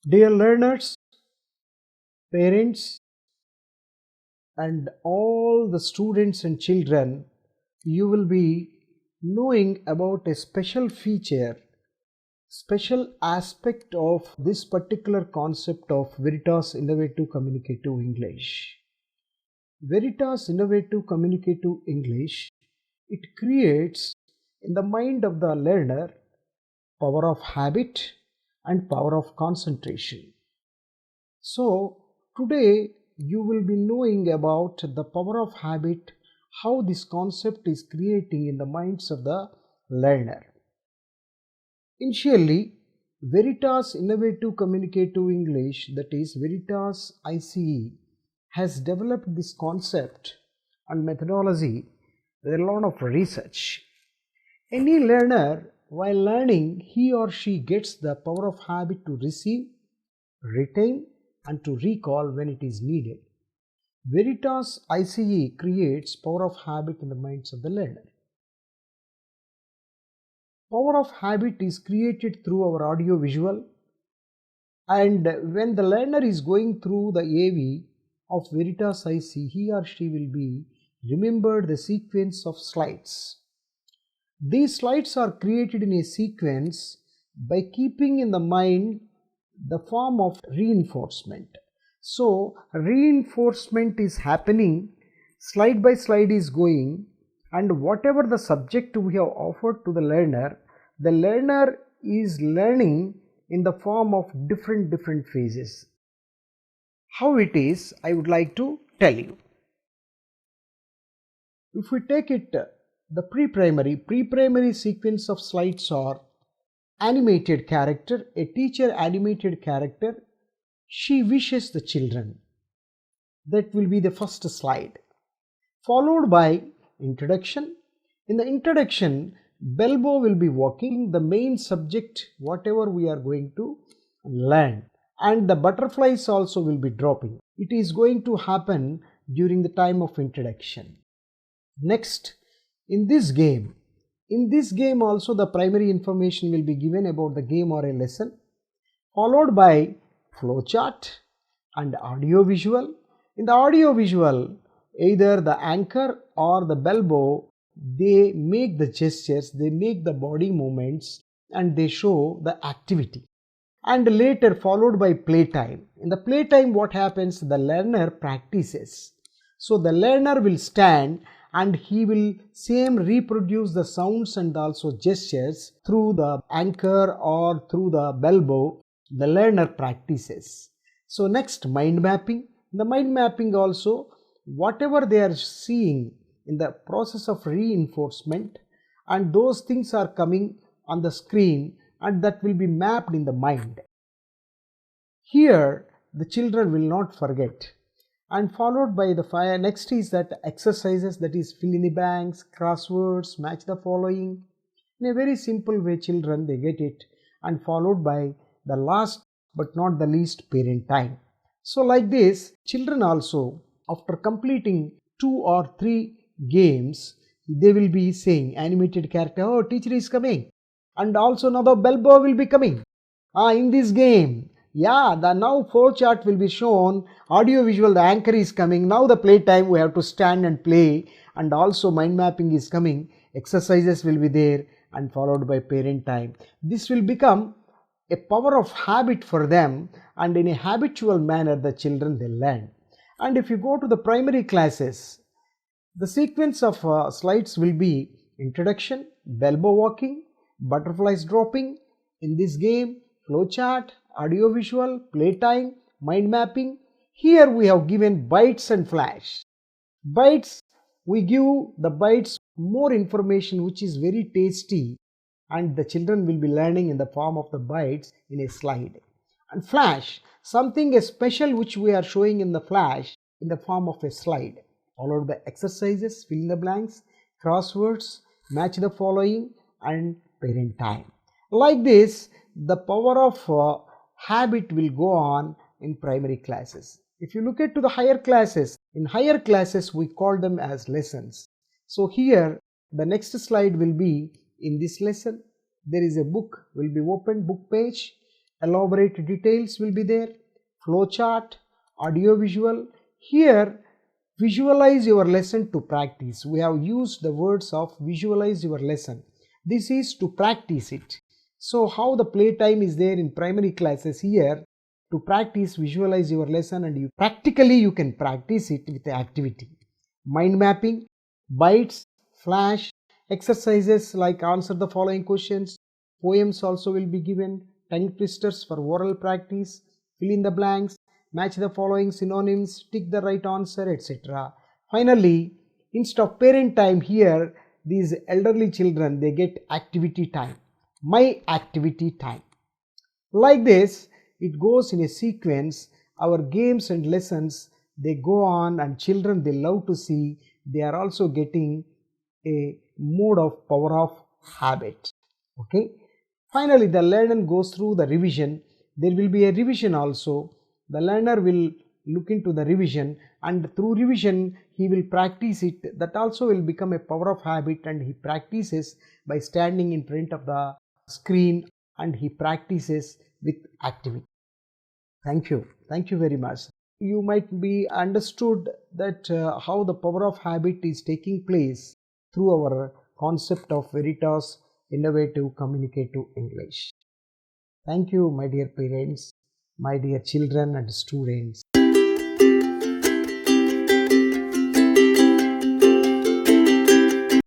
Dear learners, parents, and all the students and children, you will be knowing about a special feature, special aspect of this particular concept of Veritas Innovative Communicative English. Veritas Innovative Communicative English, it creates in the mind of the learner power of habit and power of concentration. So today you will be knowing about the power of habit, how this concept is creating in the minds of the learner. Initially, Veritas Innovative Communicative English, that is Veritas ICE, has developed this concept and methodology with a lot of research. Any learner, while learning, he or she gets the power of habit to receive, retain, and to recall when it is needed. Veritas ICE creates power of habit in the minds of the learner. Power of habit is created through our audio visual, and when the learner is going through the AV of Veritas ICE, he or she will be remembered the sequence of slides. These slides are created in a sequence by keeping in the mind the form of reinforcement. So reinforcement is happening, slide by slide is going, and whatever the subject we have offered to the learner is learning in the form of different phases. How it is, I would like to tell you. If we take it, the pre-primary sequence of slides are animated character, a teacher animated character, she wishes the children. That will be the first slide. Followed by introduction. In the introduction, Belbo will be walking the main subject, whatever we are going to learn. And the butterflies also will be dropping. It is going to happen during the time of introduction. Next, in this game also the primary information will be given about the game or a lesson, followed by flowchart and audio visual. In the audio visual, either the anchor or the bellbow, they make the gestures, they make the body movements, and they show the activity. And later followed by playtime. In the playtime, what happens? The learner practices. So the learner will stand and he will same reproduce the sounds and also gestures through the anchor or through the bellbow. The learner practices. So next, mind mapping. The mind mapping also, whatever they are seeing in the process of reinforcement, and those things are coming on the screen and that will be mapped in the mind. Here the children will not forget. And followed by the next is that exercises, that is fill in the blanks, crosswords, match the following. In a very simple way, children they get it, and followed by the last but not the least, parent time. So like this, children also, after completing 2 or 3 games, they will be saying animated character, oh, teacher is coming, and also now the bellboy will be coming. In this game, yeah, the now flow chart will be shown, audio visual, the anchor is coming, now the playtime we have to stand and play, and also mind mapping is coming, exercises will be there, and followed by parent time. This will become a power of habit for them, and in a habitual manner the children they learn. And if you go to the primary classes, the sequence of slides will be introduction, bellbow walking, butterflies dropping, in this game, flowchart, audio visual, playtime, mind mapping. Here we have given bytes and flash. Bytes, we give the bytes more information which is very tasty, and the children will be learning in the form of the bytes in a slide. And flash, something special which we are showing in the flash in the form of a slide. Followed by exercises, fill in the blanks, crosswords, match the following, and parent time. Like this, the power of habit will go on in primary classes. If you look at to the higher classes, in higher classes we call them as lessons. So here the next slide will be in this lesson. There is a book will be opened, book page, elaborate details will be there, flowchart, audio visual. Here, visualize your lesson to practice. We have used the words of visualize your lesson. This is to practice it. So how the playtime is there in primary classes, here to practice, visualize your lesson, and you can practice it with the activity. Mind mapping, bites, flash, exercises like answer the following questions, poems also will be given, tongue twisters for oral practice, fill in the blanks, match the following synonyms, tick the right answer, etc. Finally, instead of parent time, here these elderly children, they get activity time, my activity time. Like this, it goes in a sequence. Our games and lessons, they go on, and children, they love to see. They are also getting a mode of power of habit. Okay. Finally, the learner goes through the revision. There will be a revision also. The learner will look into the revision, and through revision he will practice it. That also will become a power of habit, and he practices by standing in front of the screen, and he practices with activity. Thank you. Thank you very much. You might be understood that how the power of habit is taking place through our concept of Veritas innovative communicative English. Thank you, my dear parents, my dear children and students.